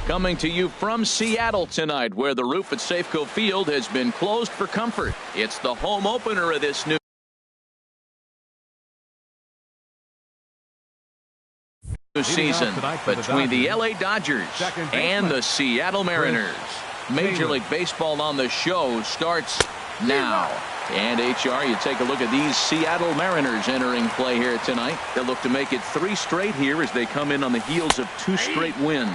Coming to you from Seattle tonight, where the roof at Safeco Field has been closed for comfort. It's the home opener of this new season between the LA Dodgers and the Seattle Mariners. Major League Baseball on the show starts now. And HR, you take a look at these Seattle Mariners entering play here tonight. They'll look to make it 3 straight here as they come in on the heels of 2 straight wins.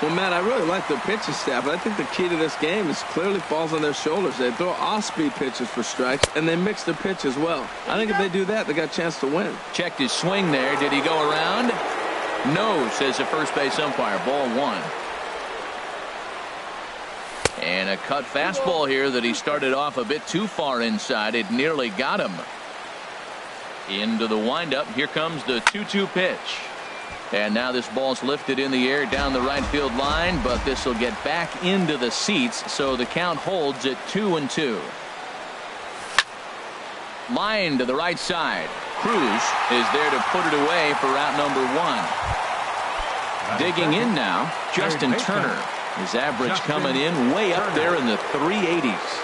Well, Matt, I really like their pitching staff, but I think the key to this game is clearly falls on their shoulders. They throw off-speed pitches for strikes, and they mix their pitch as well. I think if they do that, they got a chance to win. Checked his swing there. Did he go around? No, says the first base umpire. Ball 1. And a cut fastball here that he started off a bit too far inside. It nearly got him. Into the windup. Here comes the 2-2 pitch. And now this ball's lifted in the air down the right field line, but this will get back into the seats, so the count holds at 2-2. Line to the right side. Cruz is there to put it away for route number 1. Digging in now, Justin Turner. His average coming in way up there in the 380s.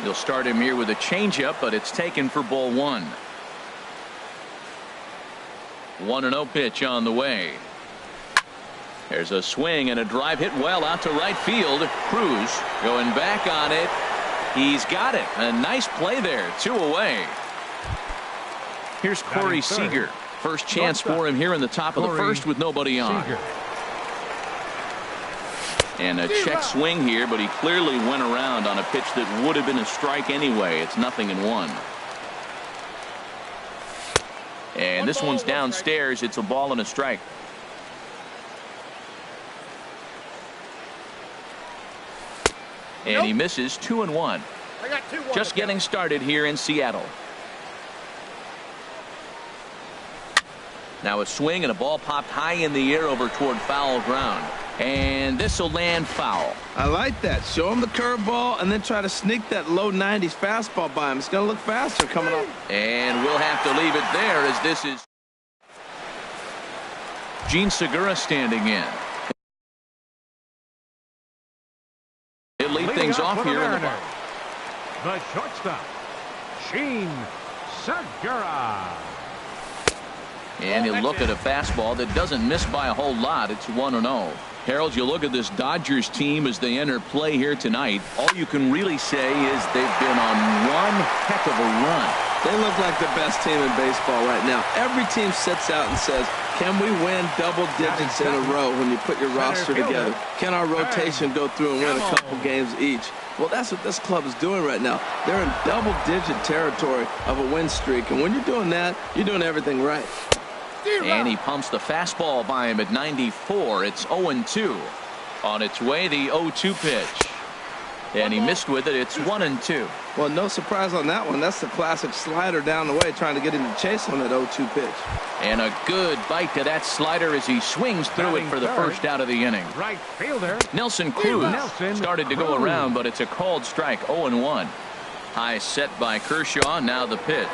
He'll start him here with a changeup, but it's taken for ball 1. 1-0 pitch on the way. There's a swing and a drive hit well out to right field. Cruz going back on it. He's got it. A nice play there. 2 away. Here's Corey Seager. First chance for him here in the top of the first with nobody on. And a check swing here, but he clearly went around on a pitch that would have been a strike anyway. It's 0-1. And this one's downstairs. It's a ball and a strike. And he misses. 2-1. Just getting started here in Seattle. Now a swing and a ball popped high in the air over toward foul ground. And this will land foul. I like that. Show him the curveball and then try to sneak that low 90s fastball by him. It's going to look faster coming up. And we'll have to leave it there as this is Gene Segura standing in. He'll lead things off here in the shortstop, Gene Segura. And he'll look at a fastball that doesn't miss by a whole lot. It's 1-0. Harold, you look at this Dodgers team as they enter play here tonight. All you can really say is they've been on one heck of a run. They look like the best team in baseball right now. Every team sits out and says, Can we win double digits in a row when you put your roster together? Can our rotation go through and win a couple games each? Well, that's what this club is doing right now. They're in double-digit territory of a win streak, and when you're doing that, you're doing everything right. And he pumps the fastball by him at 94. It's 0-2. On its way, the 0-2 pitch. And he missed with it. It's 1-2. Well, no surprise on that one. That's the classic slider down the way, trying to get him to chase on that 0-2 pitch. And a good bite to that slider as he swings through it for the first out of the inning. Right fielder. Nelson Cruz started to go around, but it's a called strike. 0-1. High set by Kershaw. Now the pitch.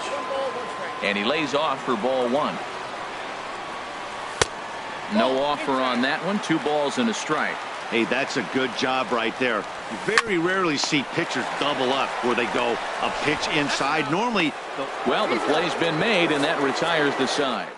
And he lays off for ball one. No offer on that one. 2 balls and a strike. Hey, that's a good job right there. You very rarely see pitchers double up where they go a pitch inside. Normally, well, the play's been made, and that retires the side.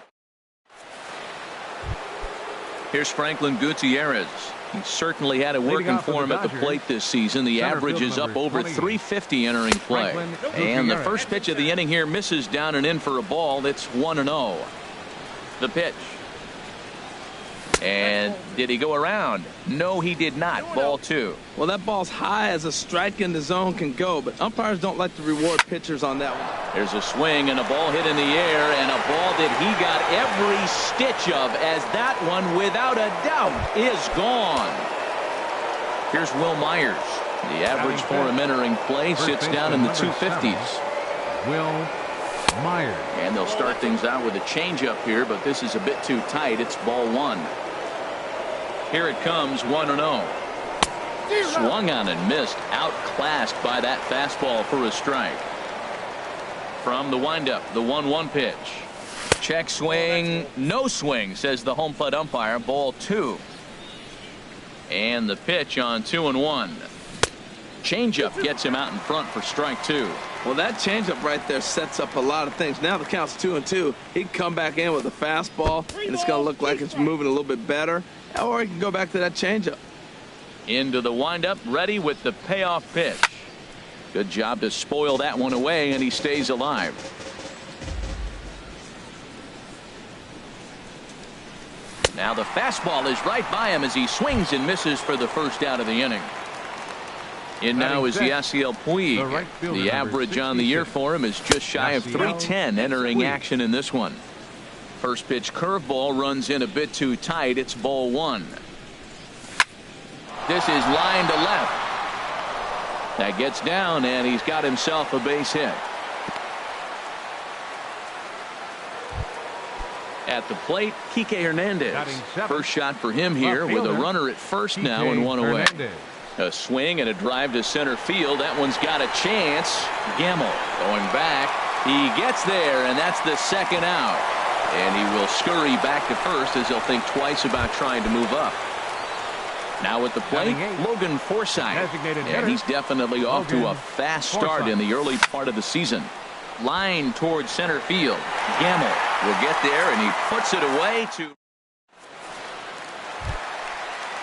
Here's Franklin Gutierrez. He certainly had it working for him at the plate this season. The average is up over 350 entering play. And the first pitch of the inning here misses down and in for a ball. It's 1-0. The pitch. And did he go around? No, he did not. Ball 2. Well, that ball's high as a strike in the zone can go, but umpires don't like to reward pitchers on that one. There's a swing and a ball hit in the air, and a ball that he got every stitch of, as that one, without a doubt, is gone. Here's Will Myers. The average for him entering play sits down in the 250s. Will Myers. And they'll start things out with a changeup here, but this is a bit too tight. It's ball 1. Here it comes, 1-0. Swung on and missed, outclassed by that fastball for a strike. From the windup, the 1-1 pitch. Check swing, no swing, says the home plate umpire. Ball 2. And the pitch on 2-1. Changeup gets him out in front for strike 2. Well, that changeup right there sets up a lot of things. Now the count's 2-2. He can come back in with a fastball, and it's going to look like it's moving a little bit better. Or he can go back to that changeup. Into the windup, ready with the payoff pitch. Good job to spoil that one away, and he stays alive. Now the fastball is right by him as he swings and misses for the first out of the inning. In now is Yasiel Puig. The average on the year for him is just shy of 310 entering action in this one. First pitch curveball runs in a bit too tight. It's ball 1. This is line to left. That gets down, and he's got himself a base hit. At the plate, Kike Hernandez. First shot for him here with a runner at first now and one away. A swing and a drive to center field. That one's got a chance. Gamble going back. He gets there, and that's the second out. And he will scurry back to first as he'll think twice about trying to move up. Now at the plate, Logan Forsythe. And he's definitely off to a fast start in the early part of the season. Line towards center field. Gamble will get there, and he puts it away to.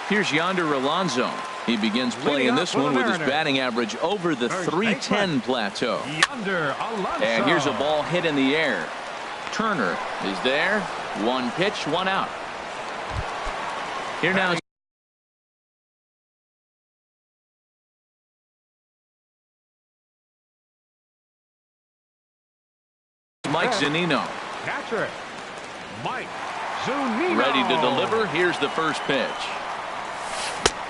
Here's Yonder Alonso. He begins playing this one with his batting average over the 310 plateau. And here's a ball hit in the air. Turner is there. One pitch, one out. Here now is Mike Zunino. Catcher, Mike Zunino. Ready to deliver. Here's the first pitch.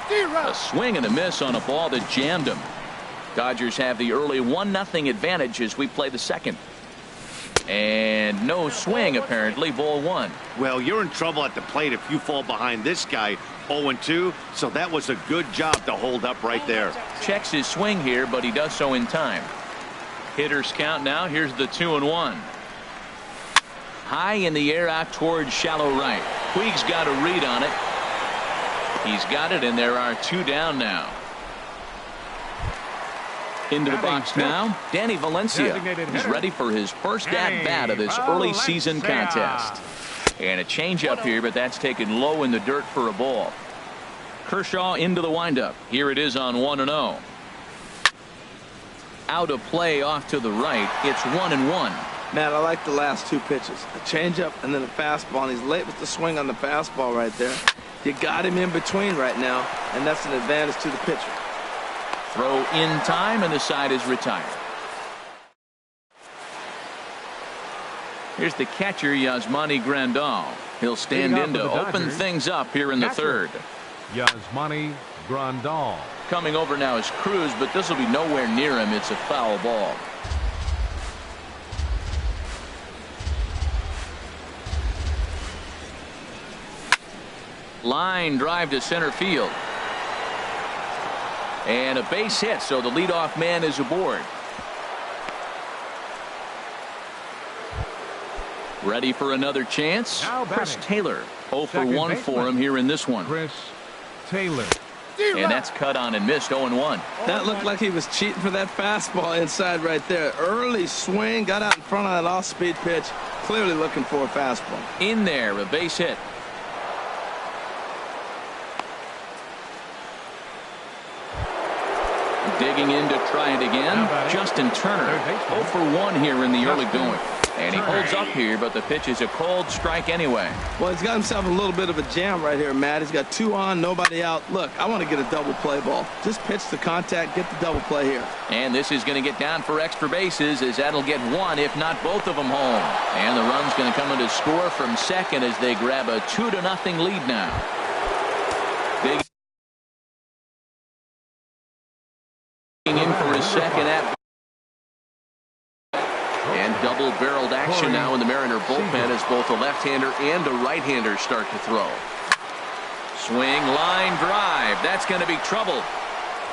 A swing and a miss on a ball that jammed him. Dodgers have the early 1-0 advantage as we play the second. And no swing, apparently. Ball 1. Well, you're in trouble at the plate if you fall behind this guy. 0-2, so that was a good job to hold up right there. Checks his swing here, but he does so in time. Hitters count now. Here's the 2-1. High in the air out towards shallow right. Puig's got a read on it. He's got it, and there are 2 down now. Into the box now, Danny Valencia. He's ready for his first at-bat of this early season contest. And a changeup here, but that's taken low in the dirt for a ball. Kershaw into the windup. Here it is on 1-0. Out of play off to the right. It's 1-1. Matt, I like the last two pitches. A changeup and then a fastball, and he's late with the swing on the fastball right there. You got him in between right now, and that's an advantage to the pitcher. Throw in time, and the side is retired. Here's the catcher, Yasmani Grandal. He'll stand in to open things up here in the third. Yasmani Grandal. Coming over now is Cruz, but this will be nowhere near him. It's a foul ball. Line drive to center field. And a base hit, so the leadoff man is aboard. Ready for another chance? Chris Taylor. 0 for 1 for him here in this one. Chris Taylor. And that's cut on and missed. 0-1. That looked like he was cheating for that fastball inside right there. Early swing, got out in front of that off-speed pitch. Clearly looking for a fastball. In there, a base hit. Digging in to try it again. Justin Turner. 0 for 1 here in the early going. And he holds up here, but the pitch is a cold strike anyway. Well, he's got himself a little bit of a jam right here, Matt. He's got 2 on, nobody out. Look, I want to get a double play ball. Just pitch the contact, get the double play here. And this is going to get down for extra bases, as that'll get one, if not both of them, home. And the run's going to come in to score from second as they grab a 2-0 lead now. Big in for his second at. And double-barreled action now in the Mariner bullpen as both a left-hander and a right-hander start to throw. Swing, line drive. That's going to be trouble.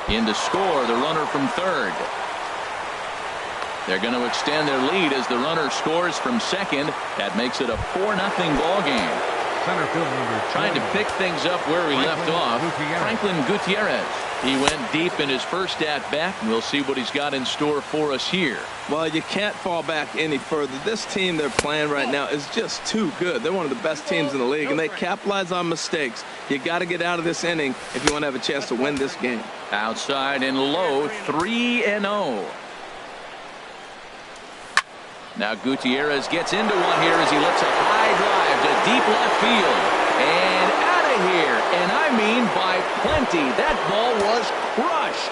In to score, the runner from third. They're going to extend their lead as the runner scores from second. That makes it a 4-0 ball game. Center field number Trying to pick things up where he left off. Franklin Gutierrez. He went deep in his first at-bat. We'll see what he's got in store for us here. Well, you can't fall back any further. This team they're playing right now is just too good. They're one of the best teams in the league, and they capitalize on mistakes. You got to get out of this inning if you want to have a chance to win this game. Outside and low, 3-0. Now Gutierrez gets into one here as he lets a high drive to deep left field. And out of here. And I mean by plenty. That ball was crushed.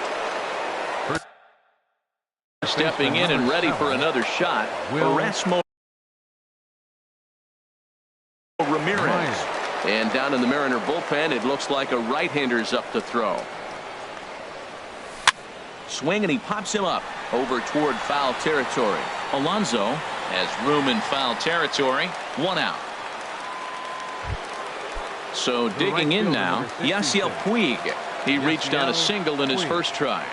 Stepping in and ready for another shot. Erasmo Ramirez. And down in the Mariner bullpen, it looks like a right-hander's up to throw. Swing, and he pops him up over toward foul territory. Alonso has room in foul territory. 1 out. So digging in now, Yasiel Puig. He reached on a single in his first try.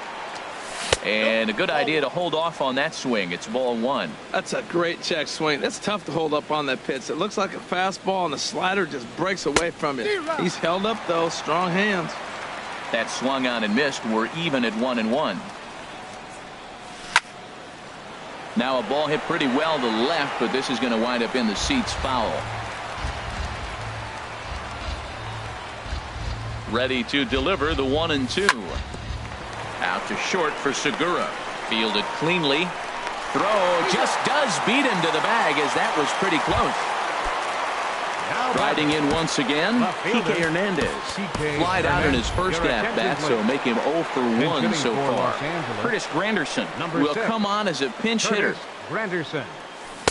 And a good idea to hold off on that swing. It's ball 1. That's a great check swing. That's tough to hold up on that pitch. It looks like a fastball, and the slider just breaks away from it. He's held up, though. Strong hands. That swung on and missed. We're even at 1-1. Now a ball hit pretty well to the left, but this is going to wind up in the seats foul. Ready to deliver the 1-2. Out to short for Segura. Fielded cleanly. Throw just does beat him to the bag, as that was pretty close. Riding in once again, Kike Hernandez. Flied out in his first at-bat, so make him 0 for 1 so far. Curtis Granderson will come on as a pinch hitter. Granderson.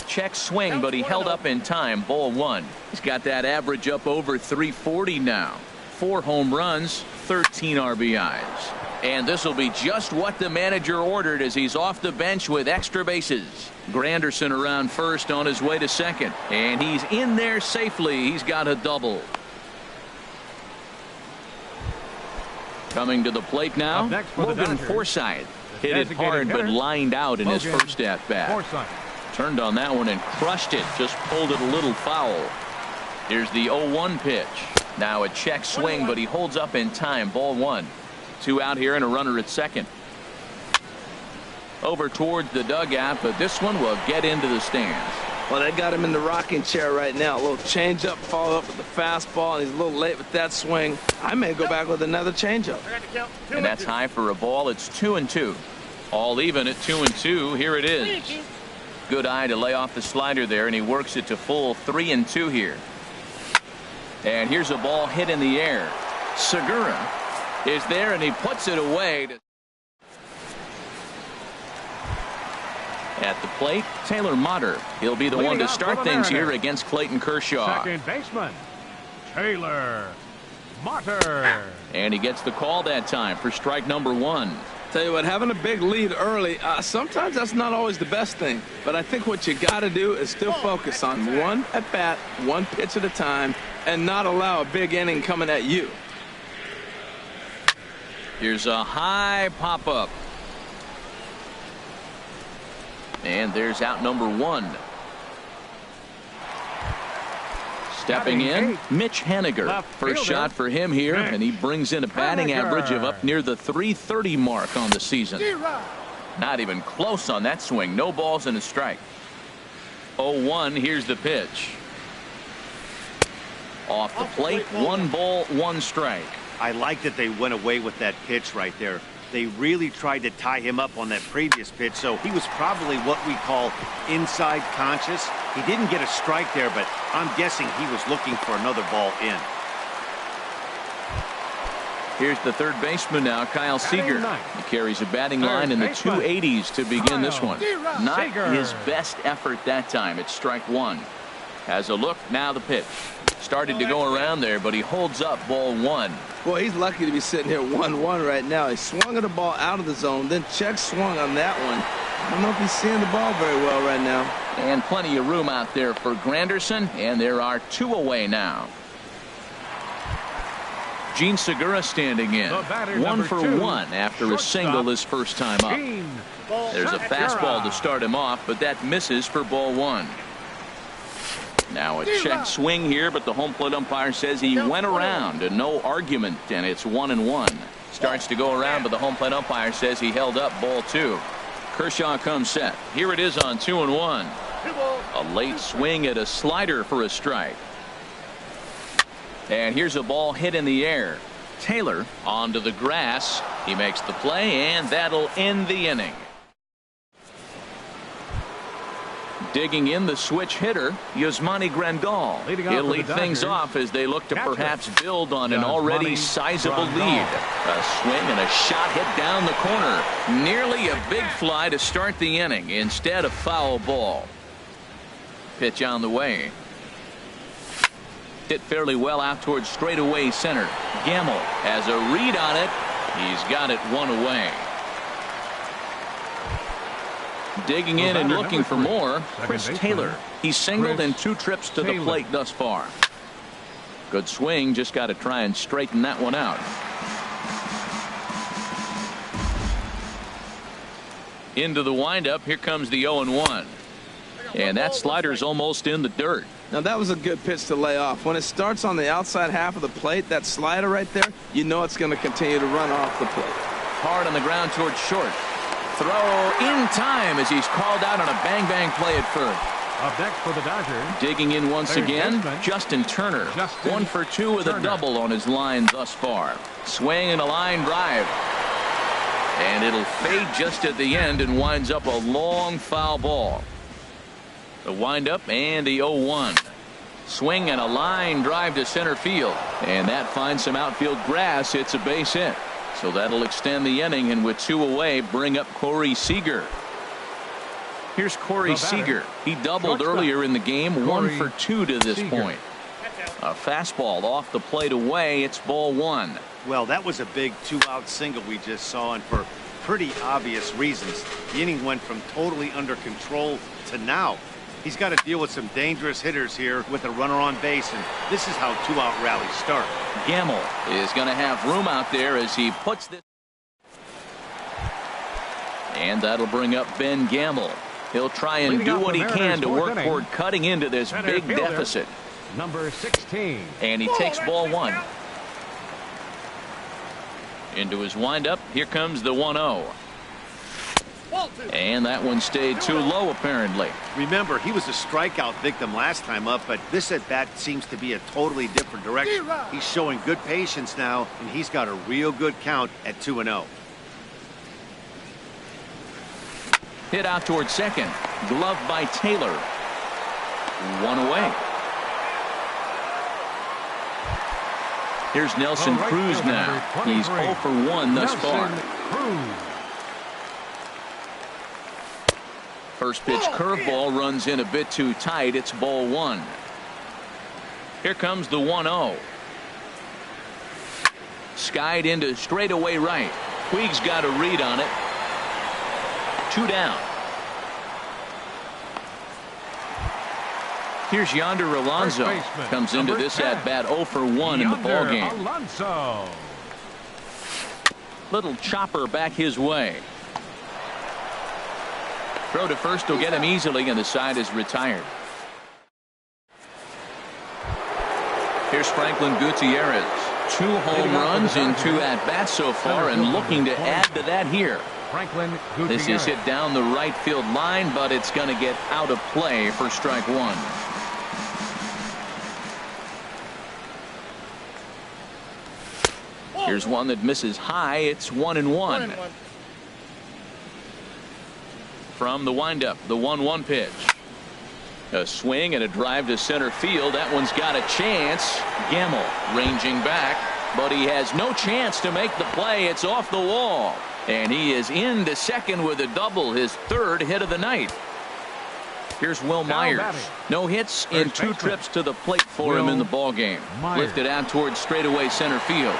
Check swing, but he held up in time. Ball 1. He's got that average up over 340 now. 4 home runs, 13 RBIs. And this will be just what the manager ordered as he's off the bench with extra bases. Granderson around first on his way to second. And he's in there safely. He's got a double. Coming to the plate now, Logan Forsythe. Hit it hard but lined out in his first at-bat. Turned on that one and crushed it. Just pulled it a little foul. Here's the 0-1 pitch. Now a check swing, but he holds up in time. Ball 1. 2 out here and a runner at second. Over towards the dugout, but this one will get into the stands. Well, they got him in the rocking chair right now. A little changeup, followed up with the fastball, and he's a little late with that swing. I may go back with another changeup. And that's high for a ball. It's 2-2. All even at 2-2. Here it is. Good eye to lay off the slider there, and he works it to full 3-2 here. And here's a ball hit in the air. Segura is there, and he puts it away. At the plate, Taylor Motter. He'll be the one to start things here against Clayton Kershaw. Second baseman, Taylor Motter. And he gets the call that time for strike number 1. Tell you what, having a big lead early, sometimes that's not always the best thing. But I think what you got to do is still focus on one at bat, one pitch at a time, and not allow a big inning coming at you. Here's a high pop-up. And there's out number 1. Stepping in, Mitch Haniger. First shot for him here, and he brings in a batting average of up near the .330 mark on the season. Not even close on that swing. No balls and a strike. 0-1. Here's the pitch. Off the plate, 1 ball, 1 strike. I like that they went away with that pitch right there. They really tried to tie him up on that previous pitch, so he was probably what we call inside conscious. He didn't get a strike there, but I'm guessing he was looking for another ball in. Here's the third baseman now, Kyle Seager. He carries a batting line in the 280s to begin this one. Not his best effort that time. It's strike 1. Has a look, now the pitch. Started to go around there, but he holds up ball 1. Boy, he's lucky to be sitting here 1-1 right now. He swung at the ball out of the zone, then check swung on that one. I don't know if he's seeing the ball very well right now. And plenty of room out there for Granderson, and there are 2 away now. Gene Segura standing in. 1 for 1 after a single his first time up. There's a fastball to start him off, but that misses for ball 1. Now a check swing here, but the home plate umpire says he went around and no argument, and it's 1-1. Starts to go around, but the home plate umpire says he held up ball 2. Kershaw comes set. Here it is on 2-1. A late swing at a slider for a strike. And here's a ball hit in the air. Taylor onto the grass. He makes the play, and that'll end the inning. Digging in the switch hitter, Yasmani Grandal. He'll lead things off as they look to perhaps build on an already sizable lead. A swing and a shot hit down the corner. Nearly a big fly to start the inning. Instead, a foul ball. Pitch on the way. Hit fairly well out towards straightaway center. Gamble has a read on it. He's got it 1 away. Digging in and looking for more, Chris Taylor. He's singled in 2 trips to the plate thus far. Good swing, just got to try and straighten that one out. Into the windup, here comes the 0-1. And that slider's almost in the dirt. Now that was a good pitch to lay off. When it starts on the outside half of the plate, that slider right there, you know it's going to continue to run off the plate. Hard on the ground towards short. Throw in time as he's called out on a bang-bang play at first. Up next for the Dodgers. Digging in once again, Justin Turner. 1 for 2 with a double on his line thus far. Swing and a line drive. And it'll fade just at the end and winds up a long foul ball. The windup and the 0-1. Swing and a line drive to center field. And that finds some outfield grass. It's a base hit. So that'll extend the inning, and with 2 away, bring up Corey Seager. Here's Corey Seager. He doubled earlier in the game, 1 for 2 to this point. A fastball off the plate away. It's ball 1. Well, that was a big 2-out single we just saw, and for pretty obvious reasons. The inning went from totally under control to now. He's got to deal with some dangerous hitters here with a runner on base, and this is how 2-out rallies start. Gamble is going to have room out there as he puts this. And that'll bring up Ben Gamble. He'll try and do what he can to work toward cutting into this big deficit. Number 16. And he takes ball 1. Into his windup. Here comes the 1-0. And that one stayed too low, apparently. Remember, he was a strikeout victim last time up, but this at-bat seems to be a totally different direction. He's showing good patience now, and he's got a real good count at 2-0. Hit out towards second. Glove by Taylor. One away. Here's Nelson Cruz now. He's 0 for 1 thus far. First pitch curveball runs in a bit too tight. It's ball 1. Here comes the 1-0. Skied into straightaway right. Puig's got a read on it. 2 down. Here's Yonder Alonso. Comes into this at bat 0 for 1 in the ball game. Alonso. Little chopper back his way. Throw to first will get him easily, and the side is retired. Here's Franklin Gutierrez. 2 home runs in 2 at-bats so far, and looking to add to that here. This is hit down the right field line, but it's going to get out of play for strike 1. Here's one that misses high. It's 1-1. From the windup, the 1-1 pitch. A swing and a drive to center field. That one's got a chance. Gamble ranging back, but he has no chance to make the play. It's off the wall, and he is into second with a double, his 3rd hit of the night. Here's Will Myers. No hits in 2 trips to the plate for him in the ball game. Lifted out towards straightaway center field.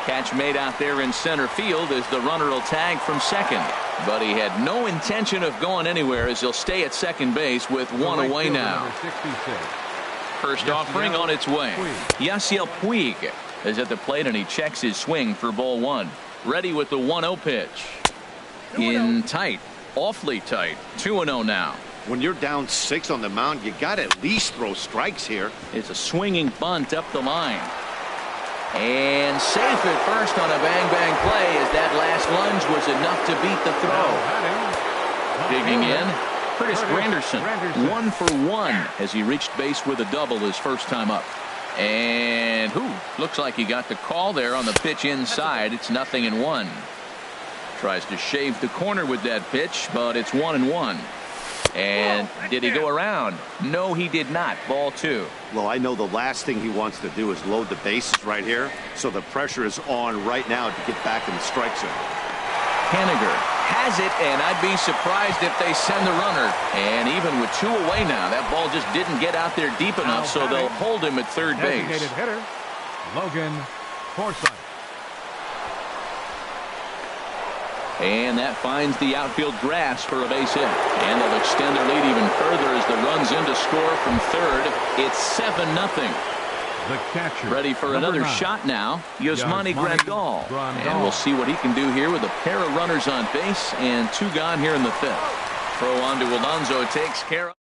Catch made out there in center field as the runner will tag from second. But he had no intention of going anywhere as he'll stay at second base with 1 away now. First offering on its way. Yasiel Puig is at the plate, and he checks his swing for ball 1. Ready with the 1-0 pitch. In tight. Awfully tight. 2-0 now. When you're down 6 on the mound, you got to at least throw strikes here. It's a swinging bunt up the line. And safe at first on a bang-bang play as that last lunge was enough to beat the throw. Digging in, Curtis Granderson. 1 for 1 as he reached base with a double his first time up. And looks like he got the call there on the pitch inside. It's 0-1. Tries to shave the corner with that pitch, but it's 1-1. And did he go around? No, he did not. Ball 2. Well, I know the last thing he wants to do is load the bases right here, so the pressure is on right now to get back in the strike zone. Haniger has it, and I'd be surprised if they send the runner. And even with 2 away now, that ball just didn't get out there deep enough, so they'll hold him at third base. Hitter, Logan Forsythe. And that finds the outfield grass for a base hit. And they'll extend their lead even further as the run's in to score from third. It's 7-0. The catcher. Ready for another shot now. Yasmani Grandal. And we'll see what he can do here with a pair of runners on base and 2 gone here in the 5th. Throw on to Alonso takes care of.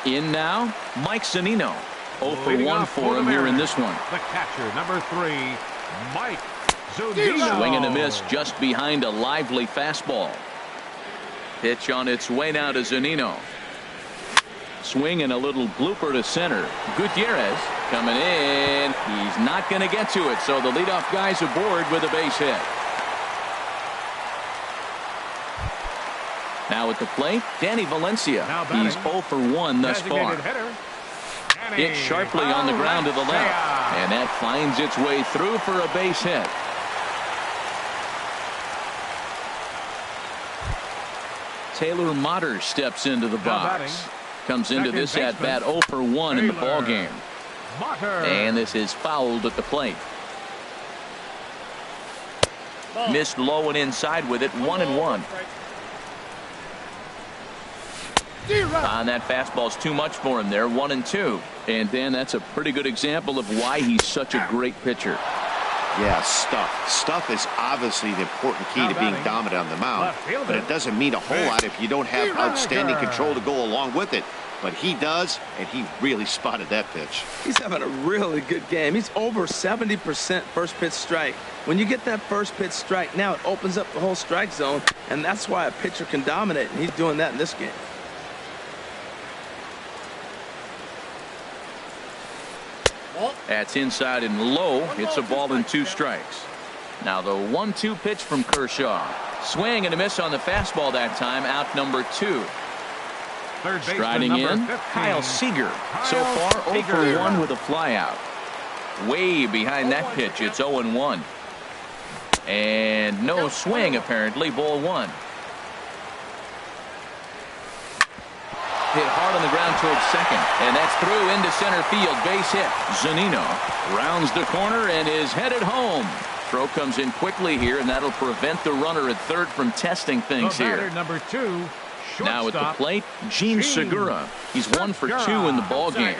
In now, Mike Zunino. 0 for 1 for him here in this one. The catcher, number 3, Mike. Swing and a miss just behind a lively fastball. Pitch on its way now to Zunino. Swing and a little blooper to center. Gutierrez coming in. He's not going to get to it, so the leadoff guy's aboard with a base hit. Now at the plate, Danny Valencia. He's 0 for 1 thus far. Hit sharply on the ground to the left, and that finds its way through for a base hit. Taylor Motter steps into the box. Comes into this at bat 0 for 1 in the ball game. And this is fouled at the plate. Missed low and inside with it. 1-1. On that fastball's too much for him there. 1-2. And then that's a pretty good example of why he's such a great pitcher. Yeah, stuff. Stuff is obviously the important key to being dominant on the mound, but it doesn't mean a whole lot if you don't have outstanding control to go along with it. But he does, and he really spotted that pitch. He's having a really good game. He's over 70% first pitch strike. When you get that first pitch strike, now it opens up the whole strike zone, and that's why a pitcher can dominate, and he's doing that in this game. That's inside and low. It's a ball and 2 strikes. Now the 1-2 pitch from Kershaw. Swing and a miss on the fastball that time. Out number 2. Third baseman, Striding number in, 15. Kyle Seager. So Kyle far 0 for Seager. 1 with a flyout. Way behind that pitch. It's 0-1. And no swing apparently. Ball 1. Hit hard on the ground towards second, and that's through into center field. Base hit. Zunino rounds the corner and is headed home. Throw comes in quickly here, and that'll prevent the runner at third from testing things The batter, here. number 2, Now at the shortstop, plate, Gene Segura. He's 1 for 2 in the ball game.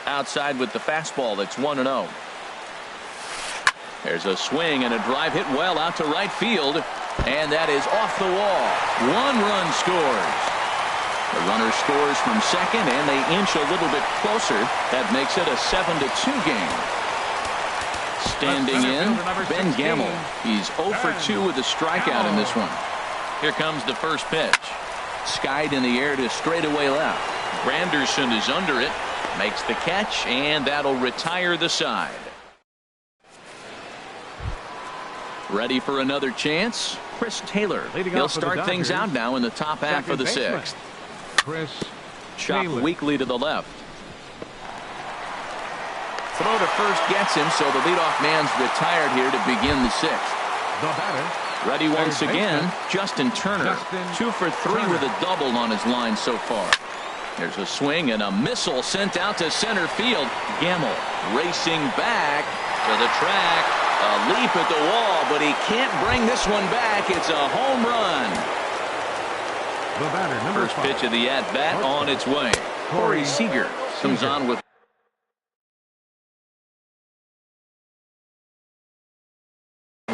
Outside with the fastball. That's 1-0. There's a swing and a drive hit well out to right field, and that is off the wall. 1 run scores. The runner scores from second, and they inch a little bit closer. That makes it a 7-2 game. Standing in, Ben Gamble. He's 0 for 2 with a strikeout in this one. Here comes the first pitch. Skied in the air to straightaway left. Granderson is under it, makes the catch, and that'll retire the side. Ready for another chance? Chris Taylor. Leading He'll off for the start things Dodgers. out now in the top half of the Second baseman, 6th. Chris Chop Taylor. weakly to the left. Throw to first gets him, so the leadoff man's retired here to begin the 6th. The batter, Ready once Third again, baseman, Justin Turner. Justin 2 for 3 Turner. with a double on his line so far. There's a swing and a missile sent out to center field. Gamble racing back to the track. A leap at the wall, but he can't bring this one back. It's a home run. the batter, number First 5. pitch of the at-bat on its way. Corey Seager comes on with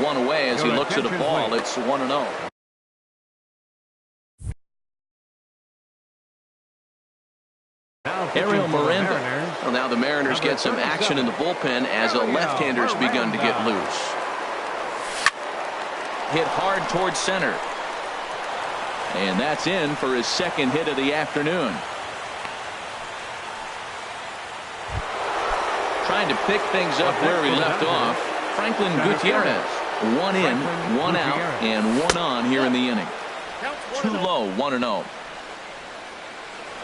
one away as he looks at a ball. It's 1-0. Now pitching Ariel for the Miranda. Mariners. Well, now the Mariners get some action in the bullpen as a left-hander's begun to get loose. Hit hard towards center. And that's in for his second hit of the afternoon. Trying to pick things up where he left off. Franklin Gutierrez. 1 in, 1 out, and 1 on here in the inning. Too low, 1-0.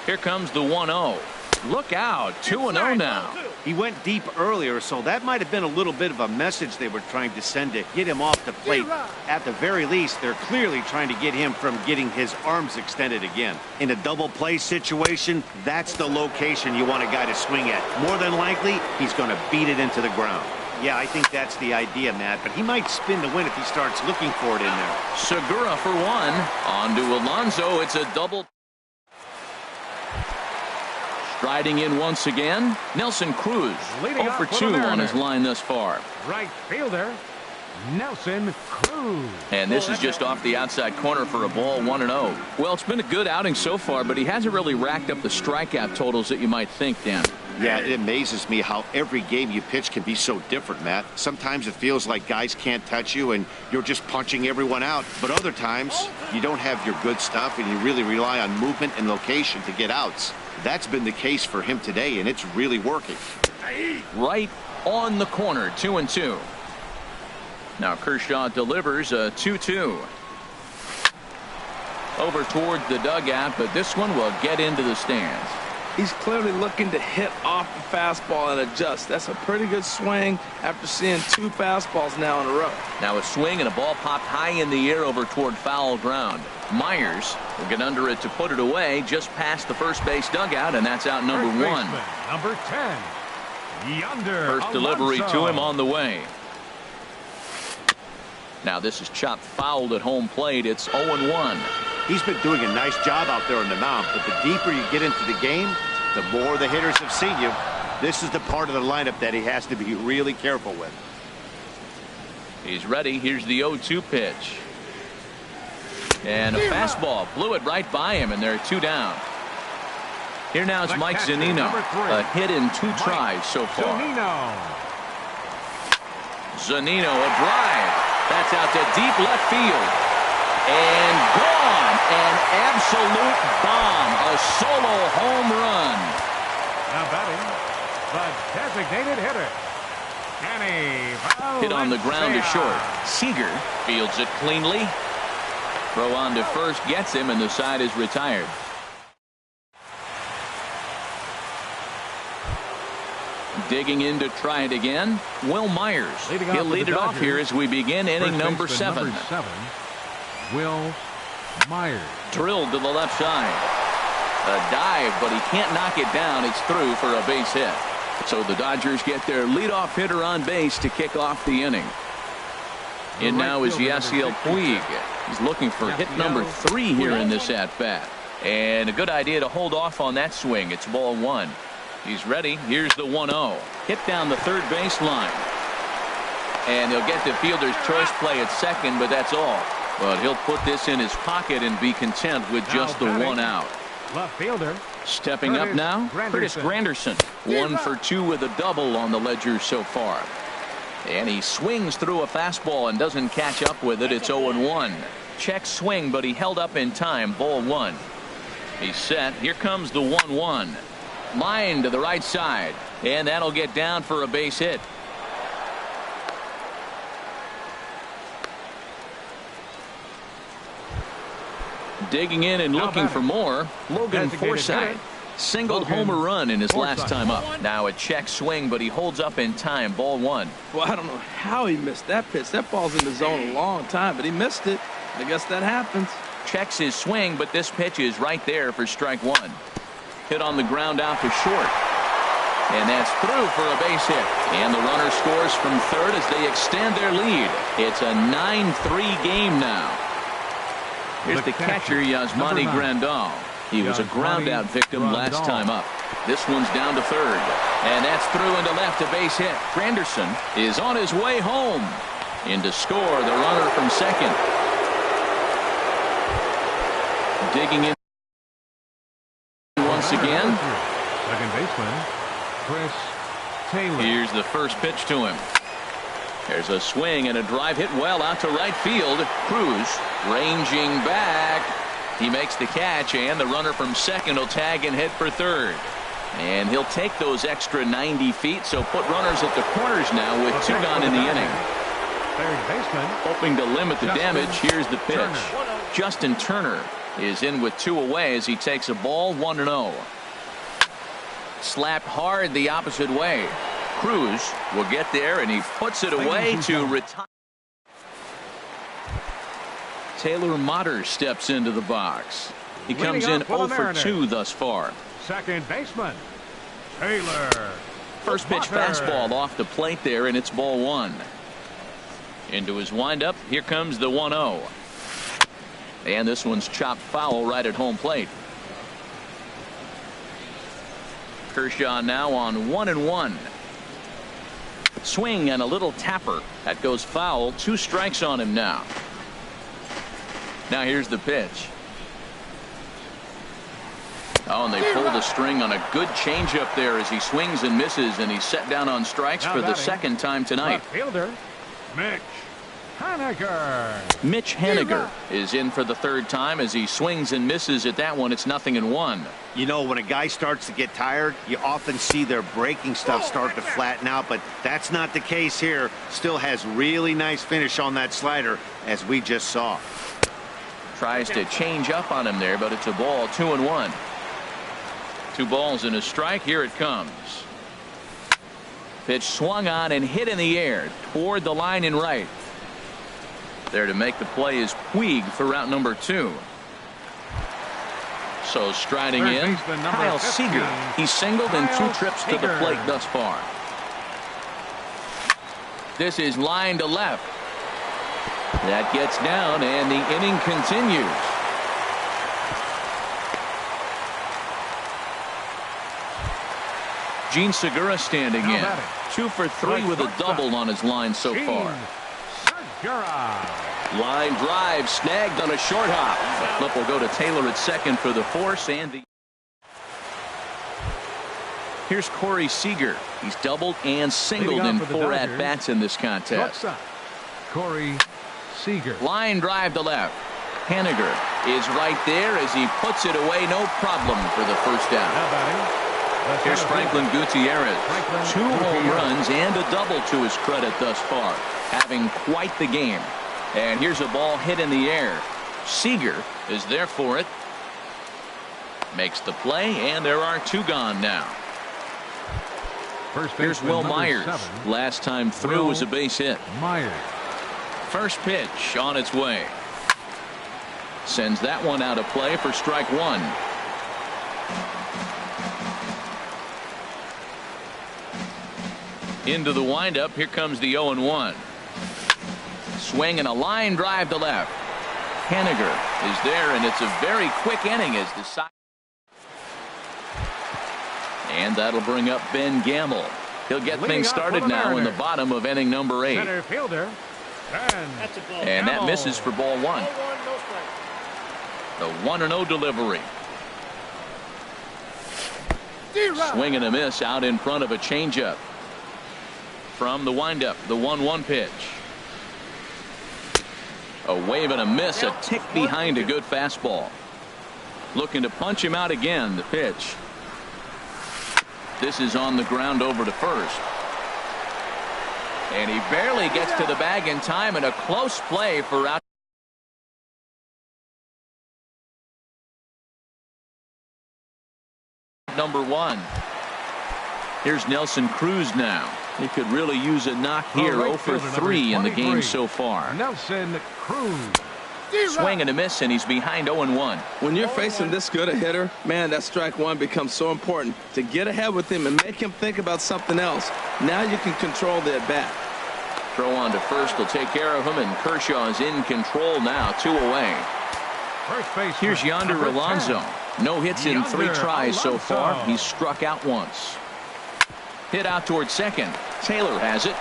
Here comes the 1-0. Look out, 2-0 now. He went deep earlier, so that might have been a little bit of a message they were trying to send to get him off the plate. At the very least, they're clearly trying to get him from getting his arms extended again. In a double play situation, that's the location you want a guy to swing at. More than likely, he's going to beat it into the ground. Yeah, I think that's the idea, Matt, but he might spin the win if he starts looking for it in there. Segura for 1. On to Alonso. It's a double. Striding in once again, Nelson Cruz. Leading 0 for off for 2 the on his Mariners. line thus far. Right fielder, Nelson Cruz. And this is just off the outside corner for a ball, 1-0. Well, it's been a good outing so far, but he hasn't really racked up the strikeout totals that you might think, Dan. Yeah, it amazes me how every game you pitch can be so different, Matt. Sometimes it feels like guys can't touch you and you're just punching everyone out. But other times, you don't have your good stuff and you really rely on movement and location to get outs. That's been the case for him today, and it's really working. Right on the corner, 2-2. Now Kershaw delivers a 2-2. Over toward the dugout, but this one will get into the stands. He's clearly looking to hit off the fastball and adjust. That's a pretty good swing after seeing 2 fastballs now in a row. Now a swing and a ball popped high in the air over toward foul ground. Myers will get under it to put it away just past the first base dugout, and that's out number First 1. baseman, number 10, Yonder First delivery Alonso. to him on the way. Now this is chopped fouled at home plate. It's 0-1. He's been doing a nice job out there on the mound, but the deeper you get into the game, the more the hitters have seen you. This is the part of the lineup that he has to be really careful with. He's ready. Here's the 0-2 pitch. And a fastball blew it right by him, and there are 2 down. Here now is The Mike catcher, Zunino. number 3. A hit in 2 Mike tries so far. Zunino. Zunino, a drive. That's out to deep left field. And gone. An absolute bomb. A solo home run. Now batting, the designated hitter, And a Hit on the ground to short. Valencia. Seager fields it cleanly. Throw on to first gets him, and the side is retired. Digging in to try it again, Will Myers. He'll lead it off here as we begin inning number 7. Will Myers. Drilled to the left side. A dive, but he can't knock it down. It's through for a base hit. So the Dodgers get their leadoff hitter on base to kick off the inning. And now is Yasiel Puig. He's looking for hit number 3 here in this at-bat. And a good idea to hold off on that swing. It's ball 1. He's ready. Here's the 1-0. Hit down the third baseline. And he'll get the fielder's choice play at second, but that's all. But he'll put this in his pocket and be content with just the 1 out. Left fielder. Stepping up now, Curtis Granderson. 1 for 2 with a double on the ledger so far. And he swings through a fastball and doesn't catch up with it. It's 0-1. Check swing, but he held up in time. Ball 1. He's set. Here comes the 1-1. Line to the right side, and that'll get down for a base hit. Digging in and looking for more, Logan Forsythe singled homer run in his last time up. Now a check swing, but he holds up in time. Ball 1. Well, I don't know how he missed that pitch. That ball's in the zone a long time, but he missed it. I guess that happens. Checks his swing, but this pitch is right there for strike 1. Hit on the ground out to short. And that's through for a base hit. And the runner scores from third as they extend their lead. It's a 9-3 game now. Here's the catcher, Yasmani Grandal. He was a ground-out victim last time up. This one's down to third. And that's through into left, a base hit. Granderson is on his way home. In to score, the runner from second. Digging in once again. Second baseman, Chris Taylor. Here's the first pitch to him. There's a swing and a drive hit well out to right field. Cruz ranging back. He makes the catch, and the runner from second will tag and head for third. And he'll take those extra 90 feet, so put runners at the corners now with 2 gone in the inning. Third baseman, Hoping to limit the damage. Here's the pitch. Turner. Justin Turner is in with 2 away as he takes a ball 1-0. Slapped hard the opposite way. Cruz will get there, and he puts it away to retire. Taylor Motter steps into the box. He comes in 0 for 2 thus far. second baseman, Taylor. First pitch fastball off the plate there, and it's ball 1. Into his windup. Here comes the 1-0. And this one's chopped foul right at home plate. Kershaw now on 1-1. Swing and a little tapper. That goes foul. 2 strikes on him now. Now here's the pitch. Oh, and they pull the string on a good changeup there as he swings and misses, and he's set down on strikes for the second time tonight. Left fielder, Mitch Haniger. Mitch Haniger is in for the third time as he swings and misses at that one. It's 0-1. You know, when a guy starts to get tired, you often see their breaking stuff start to flatten out, but that's not the case here. Still has really nice finish on that slider, as we just saw. Tries to change up on him there, but it's a ball. 2-1. 2 balls and a strike. Here it comes. Pitch swung on and hit in the air toward the line and right. There to make the play is Puig for route number 2. So striding in, Kyle Seager. He's singled in 2 trips to the plate thus far. This is line to left. That gets down, and the inning continues. Gene Segura standing in. 2 for 3 with a double on his line so far. Line drive snagged on a short hop. The flip will go to Taylor at second for the force, and the here's Corey Seager. He's doubled and singled in 4 at-bats in this contest. Corey Seager. Line drive to left. Haniger is right there as he puts it away. No problem for the first down. Here's Franklin Gutierrez. 2 home runs and a double to his credit thus far. Having quite the game. And here's a ball hit in the air. Seager is there for it. Makes the play, and there are 2 gone now. Here's Will Myers. Last time through was a base hit. Myers. First pitch on its way. Sends that one out of play for strike 1. Into the windup. Here comes the 0-1. Swing and a line drive to left. Henniger is there, and it's a very quick inning as the side. And that'll bring up Ben Gamble. He'll get things started now in the bottom of inning number 8. Center fielder. And that misses for ball 1. The 1-0 delivery. Swing and a miss out in front of a changeup. From the windup, the 1-1 pitch. A wave and a miss, a tick behind a good fastball. Looking to punch him out again. The pitch. This is on the ground over to first. And he barely gets to the bag in time, and a close play for out. Number 1. Here's Nelson Cruz now. He could really use a knock here. 0 for 3 in the game so far. Nelson Cruz. Swing and a miss, and he's behind 0-1. When you're facing this good a hitter, man, that strike 1 becomes so important to get ahead with him and make him think about something else. Now you can control the at-bat. Throw on to first will take care of him, and Kershaw is in control now. 2 away. Here's Yonder Alonso. No hits in 3 tries so far. He's struck out once. Hit out towards second. Taylor has it.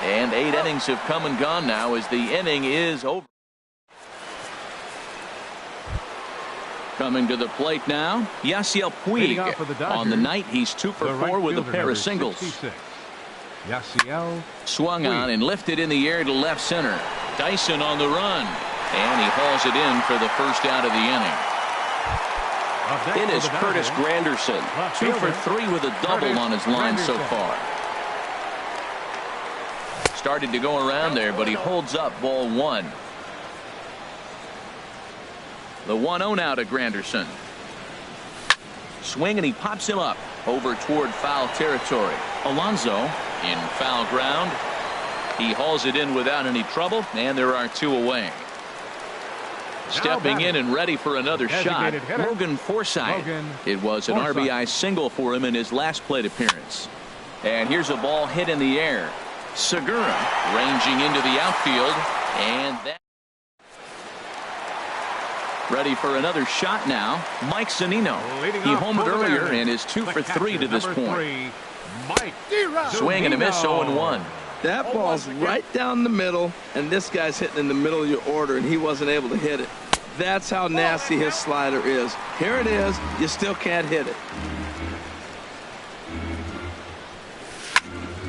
And 8 innings have come and gone now as the inning is over. Coming to the plate now, Yasiel Puig. On the night, he's 2 for 4 with a pair of singles. Yasiel swung on and lifted in the air to left center. Dyson on the run, and he hauls it in for the first out of the inning. In is Curtis Granderson, 2 for 3 with a double on his line so far. Started to go around there, but he holds up ball 1. The 1-0 now to Granderson. Swing, and he pops him up over toward foul territory. Alonso in foul ground. He hauls it in without any trouble, and there are 2 away. Stepping in and ready for another shot, Logan Forsythe. It was an RBI single for him in his last plate appearance. And here's a ball hit in the air. Segura ranging into the outfield, and that ready for another shot now. Mike Zunino. He homered earlier and is 2 for 3 to this point. Swing and a miss. 0-1. That ball's right down the middle, and this guy's hitting in the middle of your order, and he wasn't able to hit it. That's how nasty his slider is. Here it is. You still can't hit it.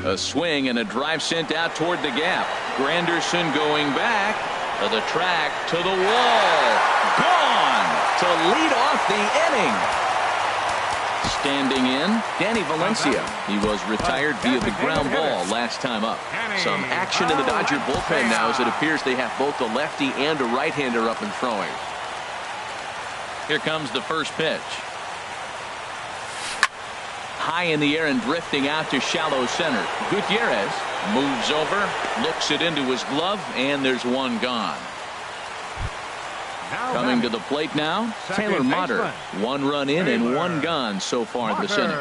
A swing and a drive sent out toward the gap. Granderson going back to the track, to the wall. Gone to lead off the inning. Standing in, Danny Valencia. He was retired via the ground ball last time up. Some action in the Dodger bullpen now, as it appears they have both a lefty and a right-hander up and throwing. Here comes the first pitch. High in the air and drifting out to shallow center. Gutierrez moves over, looks it into his glove, and there's 1 gone. Coming to the plate now, Taylor Motter. 1 run in and 1 gone so far this inning.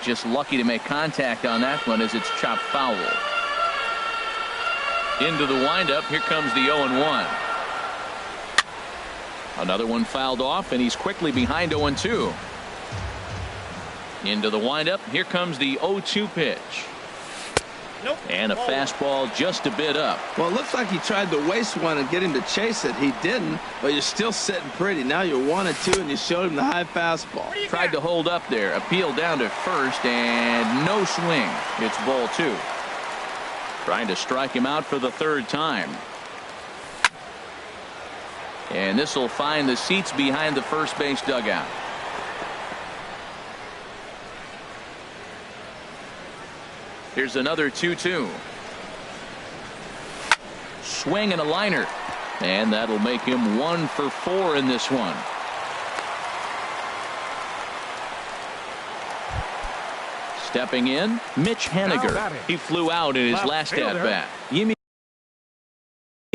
Just lucky to make contact on that one as it's chopped foul. Into the windup. Here comes the 0-1. Another one fouled off, and he's quickly behind 0-2. Into the windup. Here comes the 0-2 pitch. Nope. And a fastball just a bit up. Well, it looks like he tried to waste one and get him to chase it. He didn't, but you're still sitting pretty. Now you're 1-2, and you showed him the high fastball. Tried to hold up there. Appeal down to first, and no swing. It's ball 2. Trying to strike him out for the 3rd time. And this will find the seats behind the first base dugout. Here's another 2-2. Swing and a liner. And that'll make him 1 for 4 in this one. Stepping in, Mitch Haniger. He flew out in his last at-bat. Yimi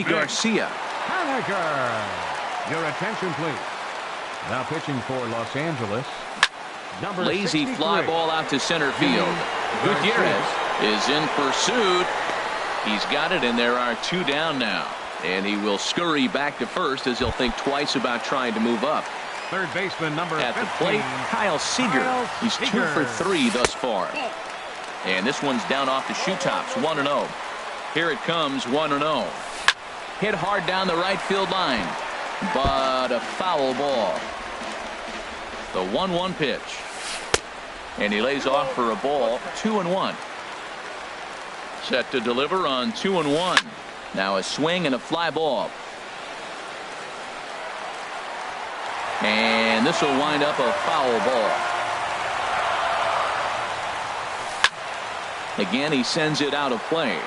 Garcia. Haniger. Your attention, please. Now pitching for Los Angeles. Number Lazy 63. fly ball out to center field. Gutierrez is in pursuit. He's got it, and there are 2 down now. And he will scurry back to first as he'll think twice about trying to move up. Third baseman number At the 15, plate, Kyle Seager. He's 2 for 3 thus far. And this one's down off the shoe tops, 1-0. Here it comes, 1-0. Hit hard down the right field line, but a foul ball. The 1-1 pitch. And he lays off for a ball, 2-1. Set to deliver on 2-1. Now a swing and a fly ball. And this will wind up a foul ball. Again, he sends it out of play.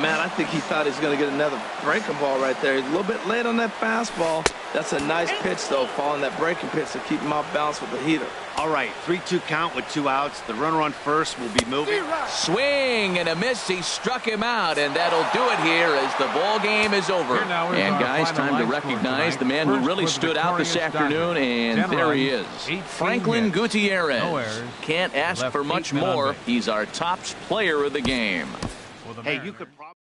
Man, I think he thought he was going to get another breaking ball right there. He's a little bit late on that fastball. That's a nice pitch, though, following that breaking pitch to keep him off balance with the heater. All right, 3-2 count with 2 outs. The runner on first will be moving. Swing and a miss. He struck him out, and that'll do it here as the ball game is over. And guys, time to recognize the man who really stood out this afternoon, and there he is, Franklin Gutierrez. Can't ask for much more. He's our top player of the game. Hey, you could probably